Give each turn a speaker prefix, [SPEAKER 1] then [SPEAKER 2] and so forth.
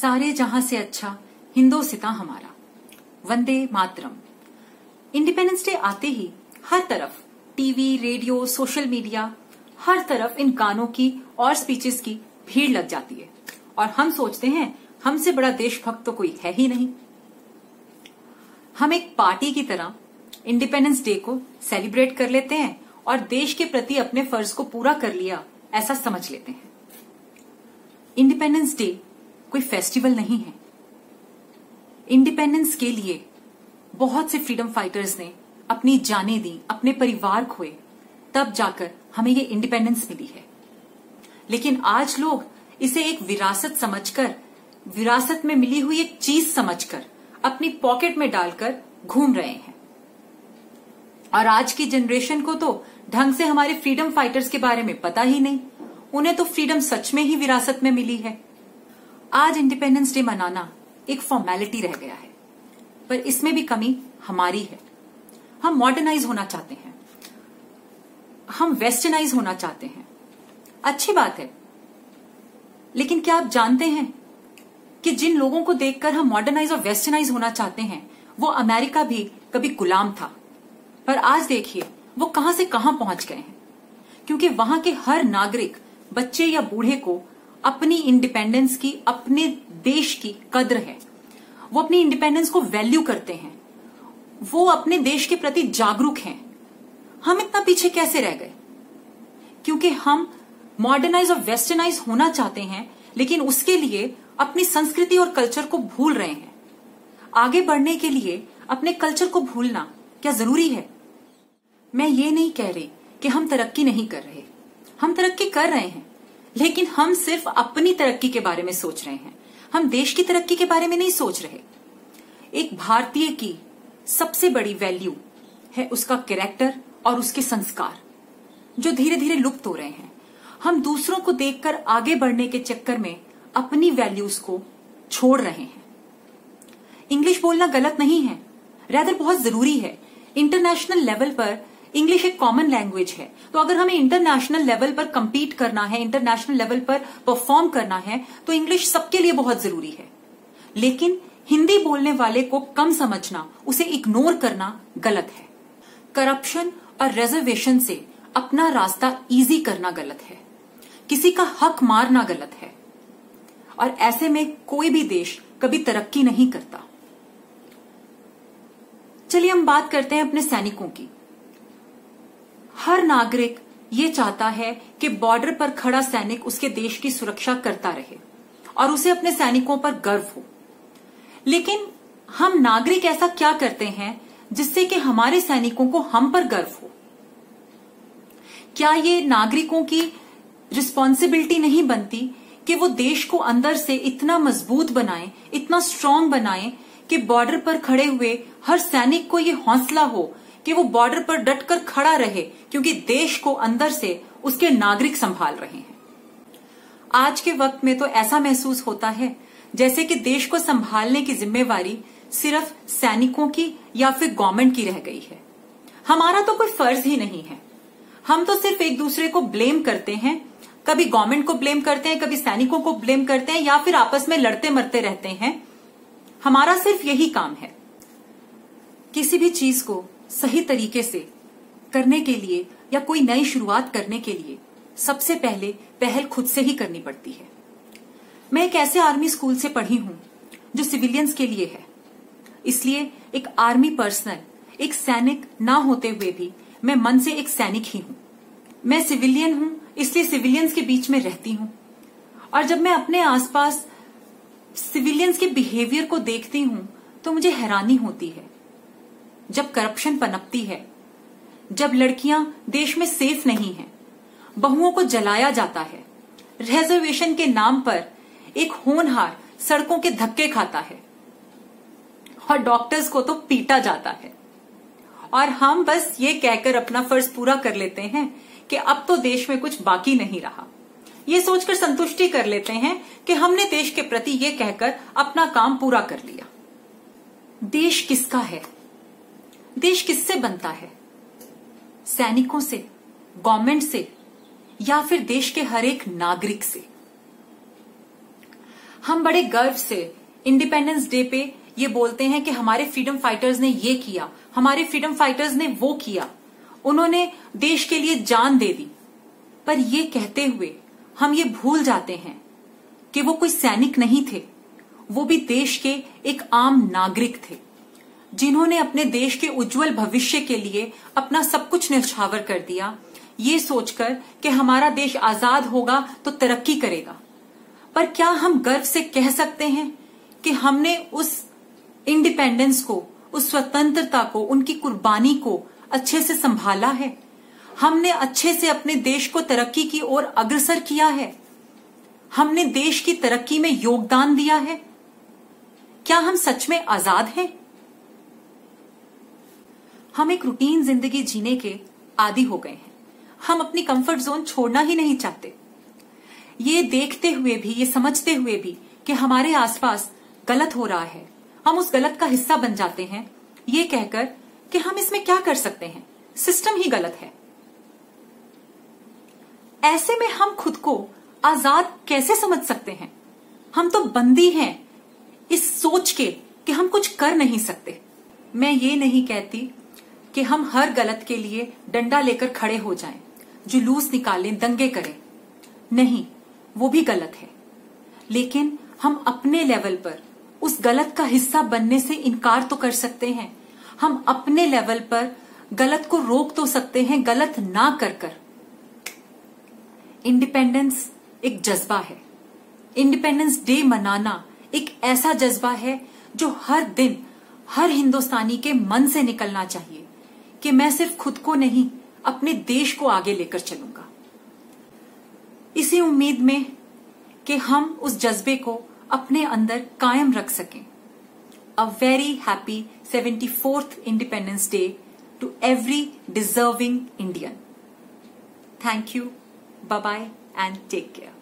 [SPEAKER 1] सारे जहां से अच्छा हिंदोसिता हमारा। वंदे मातरम। इंडिपेंडेंस डे आते ही हर तरफ टीवी, रेडियो, सोशल मीडिया, हर तरफ इन गानों की और स्पीचेस की भीड़ लग जाती है और हम सोचते हैं हमसे बड़ा देशभक्त तो कोई है ही नहीं। हम एक पार्टी की तरह इंडिपेंडेंस डे को सेलिब्रेट कर लेते हैं और देश के प्रति अपने फर्ज को पूरा कर लिया ऐसा समझ लेते हैं। इंडिपेंडेंस डे कोई फेस्टिवल नहीं है। इंडिपेंडेंस के लिए बहुत से फ्रीडम फाइटर्स ने अपनी जानें दी, अपने परिवार खोए, तब जाकर हमें ये इंडिपेंडेंस मिली है। लेकिन आज लोग इसे एक विरासत समझकर, विरासत में मिली हुई एक चीज समझकर अपनी पॉकेट में डालकर घूम रहे हैं। और आज की जनरेशन को तो ढंग से हमारे फ्रीडम फाइटर्स के बारे में पता ही नहीं। उन्हें तो फ्रीडम सच में ही विरासत में मिली है। आज इंडिपेंडेंस डे मनाना एक फॉर्मेलिटी रह गया है, पर इसमें भी कमी हमारी है। हम मॉडर्नाइज होना चाहते हैं, हम वेस्टर्नाइज होना चाहते हैं। अच्छी बात है, लेकिन क्या आप जानते हैं कि जिन लोगों को देखकर हम मॉडर्नाइज और वेस्टर्नाइज होना चाहते हैं वो अमेरिका भी कभी गुलाम था, पर आज देखिए वो कहां से कहां पहुंच गए हैं। क्योंकि वहां के हर नागरिक, बच्चे या बूढ़े को अपनी इंडिपेंडेंस की, अपने देश की कद्र है। वो अपनी इंडिपेंडेंस को वैल्यू करते हैं, वो अपने देश के प्रति जागरूक हैं। हम इतना पीछे कैसे रह गए? क्योंकि हम मॉडर्नाइज और वेस्टर्नाइज होना चाहते हैं, लेकिन उसके लिए अपनी संस्कृति और कल्चर को भूल रहे हैं। आगे बढ़ने के लिए अपने कल्चर को भूलना क्या जरूरी है? मैं ये नहीं कह रही कि हम तरक्की नहीं कर रहे, हम तरक्की कर रहे हैं, लेकिन हम सिर्फ अपनी तरक्की के बारे में सोच रहे हैं। हम देश की तरक्की के बारे में नहीं सोच रहे। एक भारतीय की सबसे बड़ी वैल्यू है उसका कैरेक्टर और उसके संस्कार, जो धीरे धीरे लुप्त हो रहे हैं। हम दूसरों को देखकर आगे बढ़ने के चक्कर में अपनी वैल्यूज को छोड़ रहे हैं। इंग्लिश बोलना गलत नहीं है, रैदर बहुत जरूरी है। इंटरनेशनल लेवल पर इंग्लिश एक कॉमन लैंग्वेज है, तो अगर हमें इंटरनेशनल लेवल पर कंपीट करना है, इंटरनेशनल लेवल पर परफॉर्म करना है, तो इंग्लिश सबके लिए बहुत जरूरी है। लेकिन हिंदी बोलने वाले को कम समझना, उसे इग्नोर करना गलत है। करप्शन और रिजर्वेशन से अपना रास्ता इजी करना गलत है। किसी का हक मारना गलत है, और ऐसे में कोई भी देश कभी तरक्की नहीं करता। चलिए हम बात करते हैं अपने सैनिकों की। हर नागरिक ये चाहता है कि बॉर्डर पर खड़ा सैनिक उसके देश की सुरक्षा करता रहे और उसे अपने सैनिकों पर गर्व हो। लेकिन हम नागरिक ऐसा क्या करते हैं जिससे कि हमारे सैनिकों को हम पर गर्व हो? क्या ये नागरिकों की रिस्पॉन्सिबिलिटी नहीं बनती कि वो देश को अंदर से इतना मजबूत बनाएं, इतना स्ट्रांग बनाएं कि बॉर्डर पर खड़े हुए हर सैनिक को ये हौसला हो कि वो बॉर्डर पर डटकर खड़ा रहे, क्योंकि देश को अंदर से उसके नागरिक संभाल रहे हैं। आज के वक्त में तो ऐसा महसूस होता है जैसे कि देश को संभालने की जिम्मेवारी सिर्फ सैनिकों की या फिर गवर्नमेंट की रह गई है। हमारा तो कोई फर्ज ही नहीं है। हम तो सिर्फ एक दूसरे को ब्लेम करते हैं, कभी गवर्नमेंट को ब्लेम करते हैं, कभी सैनिकों को ब्लेम करते हैं, या फिर आपस में लड़ते मरते रहते हैं। हमारा सिर्फ यही काम है। किसी भी चीज को सही तरीके से करने के लिए या कोई नई शुरुआत करने के लिए सबसे पहले पहल खुद से ही करनी पड़ती है। मैं एक ऐसे आर्मी स्कूल से पढ़ी हूं जो सिविलियंस के लिए है, इसलिए एक आर्मी पर्सनल, एक सैनिक ना होते हुए भी मैं मन से एक सैनिक ही हूं। मैं सिविलियन हूं, इसलिए सिविलियंस के बीच में रहती हूं, और जब मैं अपने आसपास सिविलियंस के बिहेवियर को देखती हूं तो मुझे हैरानी होती है। जब करप्शन पनपती है, जब लड़कियां देश में सेफ नहीं हैं, बहुओं को जलाया जाता है, रिजर्वेशन के नाम पर एक होनहार सड़कों के धक्के खाता है, और डॉक्टर्स को तो पीटा जाता है, और हम बस ये कहकर अपना फर्ज पूरा कर लेते हैं कि अब तो देश में कुछ बाकी नहीं रहा। ये सोचकर संतुष्टि कर लेते हैं कि हमने देश के प्रति ये कहकर अपना काम पूरा कर लिया। देश किसका है? देश किससे बनता है? सैनिकों से, गवर्नमेंट से, या फिर देश के हर एक नागरिक से? हम बड़े गर्व से इंडिपेंडेंस डे पे ये बोलते हैं कि हमारे फ्रीडम फाइटर्स ने ये किया, हमारे फ्रीडम फाइटर्स ने वो किया, उन्होंने देश के लिए जान दे दी। पर ये कहते हुए हम ये भूल जाते हैं कि वो कोई सैनिक नहीं थे, वो भी देश के एक आम नागरिक थे, जिन्होंने अपने देश के उज्जवल भविष्य के लिए अपना सब कुछ न्यौछावर कर दिया, ये सोचकर कि हमारा देश आजाद होगा तो तरक्की करेगा। पर क्या हम गर्व से कह सकते हैं कि हमने उस इंडिपेंडेंस को, उस स्वतंत्रता को, उनकी कुर्बानी को अच्छे से संभाला है? हमने अच्छे से अपने देश को तरक्की की ओर अग्रसर किया है? हमने देश की तरक्की में योगदान दिया है? क्या हम सच में आजाद हैं? हम एक रूटीन जिंदगी जीने के आदी हो गए हैं। हम अपनी कंफर्ट जोन छोड़ना ही नहीं चाहते। ये देखते हुए भी, ये समझते हुए भी कि हमारे आसपास गलत हो रहा है, हम उस गलत का हिस्सा बन जाते हैं, ये कहकर कि हम इसमें क्या कर सकते हैं, सिस्टम ही गलत है। ऐसे में हम खुद को आजाद कैसे समझ सकते हैं? हम तो बंदी हैं इस सोच के कि हम कुछ कर नहीं सकते। मैं ये नहीं कहती कि हम हर गलत के लिए डंडा लेकर खड़े हो जाएं, जुलूस निकालें, दंगे करें। नहीं, वो भी गलत है। लेकिन हम अपने लेवल पर उस गलत का हिस्सा बनने से इनकार तो कर सकते हैं। हम अपने लेवल पर गलत को रोक तो सकते हैं, गलत ना कर कर। इंडिपेंडेंस एक जज्बा है। इंडिपेंडेंस डे मनाना एक ऐसा जज्बा है जो हर दिन हर हिंदुस्तानी के मन से निकलना चाहिए कि मैं सिर्फ खुद को नहीं, अपने देश को आगे लेकर चलूंगा। इसी उम्मीद में कि हम उस जज्बे को अपने अंदर कायम रख सकें। A very happy 74th Independence Day to every deserving Indian. Thank you. Bye-bye and take care.